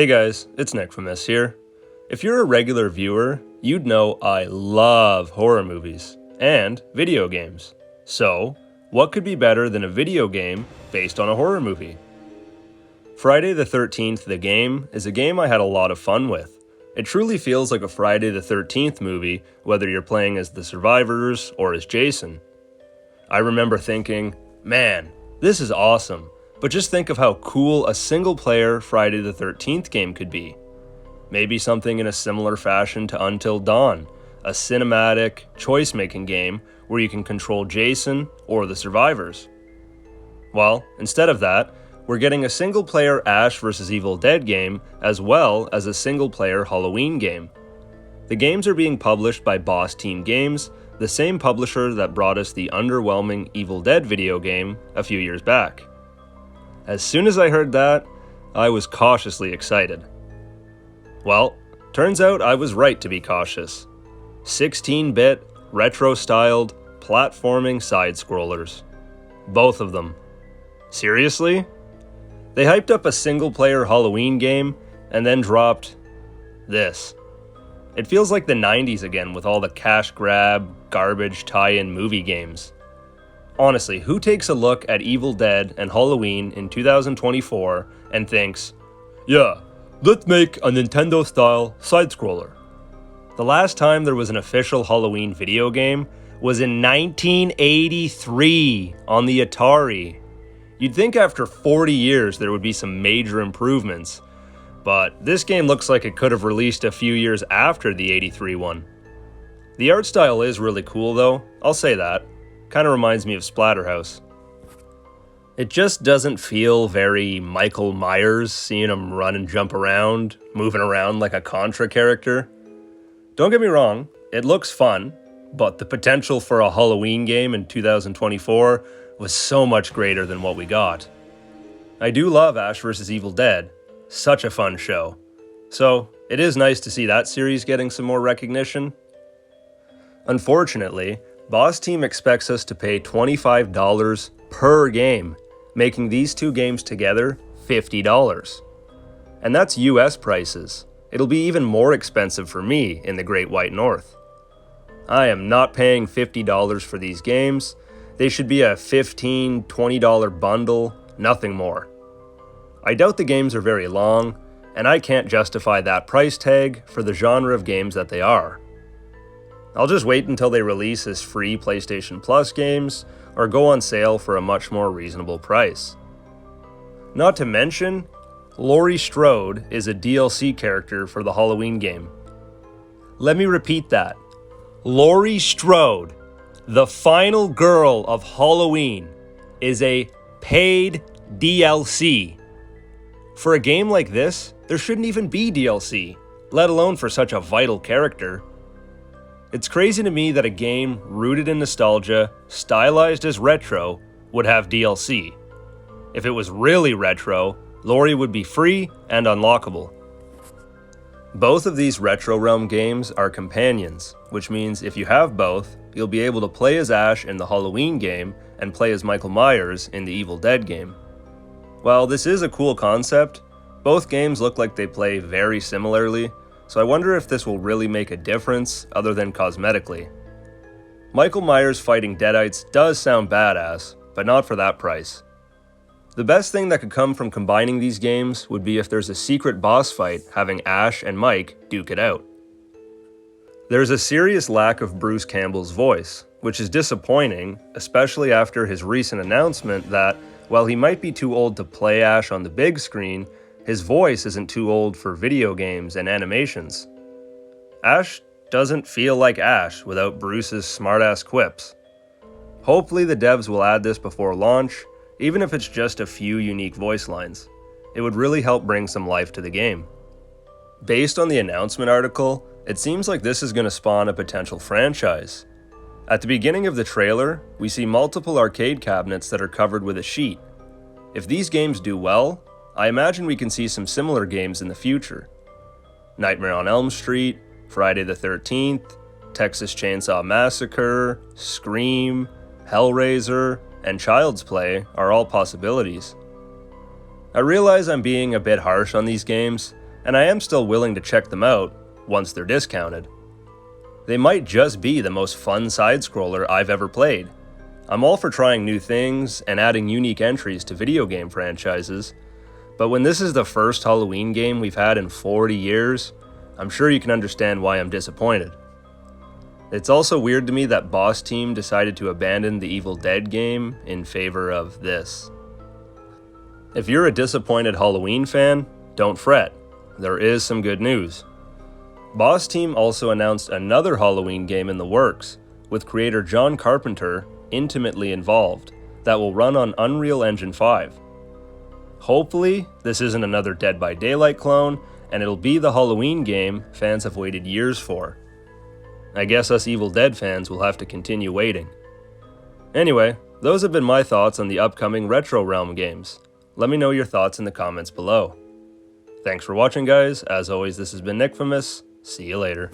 Hey guys, it's Nick from this here. If you're a regular viewer, you'd know I love horror movies and video games. So, what could be better than a video game based on a horror movie? Friday the 13th, the game, is a game I had a lot of fun with. It truly feels like a Friday the 13th movie, whether you're playing as the survivors or as Jason. I remember thinking, man, this is awesome. But just think of how cool a single-player Friday the 13th game could be. Maybe something in a similar fashion to Until Dawn, a cinematic, choice-making game where you can control Jason or the survivors. Well, instead of that, we're getting a single-player Ash vs. Evil Dead game as well as a single-player Halloween game. The games are being published by Boss Team Games, the same publisher that brought us the underwhelming Evil Dead video game a few years back. As soon as I heard that, I was cautiously excited. Well, turns out I was right to be cautious. 16-bit, retro-styled, platforming side-scrollers. Both of them. Seriously? They hyped up a single-player Halloween game and then dropped this. It feels like the 90s again with all the cash grab, garbage tie-in movie games. Honestly, who takes a look at Evil Dead and Halloween in 2024 and thinks, yeah, let's make a Nintendo-style side-scroller? The last time there was an official Halloween video game was in 1983 on the Atari. You'd think after 40 years there would be some major improvements, but this game looks like it could have released a few years after the 83 one. The art style is really cool though, I'll say that. Kind of reminds me of Splatterhouse. It just doesn't feel very Michael Myers, seeing him run and jump around, moving around like a Contra character. Don't get me wrong, it looks fun, but the potential for a Halloween game in 2024 was so much greater than what we got. I do love Ash vs. Evil Dead, such a fun show. So, it is nice to see that series getting some more recognition. Unfortunately, Boss Team expects us to pay $25 per game, making these two games together $50. And that's US prices. It'll be even more expensive for me in the Great White North. I am not paying $50 for these games. They should be a $15, $20 bundle, nothing more. I doubt the games are very long, and I can't justify that price tag for the genre of games that they are. I'll just wait until they release as free PlayStation Plus games or go on sale for a much more reasonable price. Not to mention, Laurie Strode is a DLC character for the Halloween game. Let me repeat that. Laurie Strode, the final girl of Halloween, is a paid DLC. For a game like this, there shouldn't even be DLC, let alone for such a vital character. It's crazy to me that a game rooted in nostalgia, stylized as retro, would have DLC. If it was really retro, Laurie would be free and unlockable. Both of these RetroRealm games are companions, which means if you have both, you'll be able to play as Ash in the Halloween game and play as Michael Myers in the Evil Dead game. While this is a cool concept, both games look like they play very similarly, so I wonder if this will really make a difference other than cosmetically. Michael Myers fighting Deadites does sound badass, but not for that price. The best thing that could come from combining these games would be if there's a secret boss fight having Ash and Mike duke it out. There's a serious lack of Bruce Campbell's voice, which is disappointing, especially after his recent announcement that, while he might be too old to play Ash on the big screen, his voice isn't too old for video games and animations. Ash doesn't feel like Ash without Bruce's smartass quips. Hopefully the devs will add this before launch, even if it's just a few unique voice lines. It would really help bring some life to the game. Based on the announcement article, it seems like this is going to spawn a potential franchise. At the beginning of the trailer, we see multiple arcade cabinets that are covered with a sheet. If these games do well, I imagine we can see some similar games in the future. Nightmare on Elm Street, Friday the 13th, Texas Chainsaw Massacre, Scream, Hellraiser, and Child's Play are all possibilities. I realize I'm being a bit harsh on these games, and I am still willing to check them out once they're discounted. They might just be the most fun side-scroller I've ever played. I'm all for trying new things and adding unique entries to video game franchises, but when this is the first Halloween game we've had in 40 years, I'm sure you can understand why I'm disappointed. It's also weird to me that Boss Team decided to abandon the Evil Dead game in favor of this. If you're a disappointed Halloween fan, don't fret. There is some good news. Boss Team also announced another Halloween game in the works, with creator John Carpenter intimately involved, that will run on Unreal Engine 5. Hopefully, this isn't another Dead by Daylight clone, and it'll be the Halloween game fans have waited years for. I guess us Evil Dead fans will have to continue waiting. Anyway, those have been my thoughts on the upcoming RetroRealm games. Let me know your thoughts in the comments below. Thanks for watching, guys. As always, this has been Nickfamous. See you later.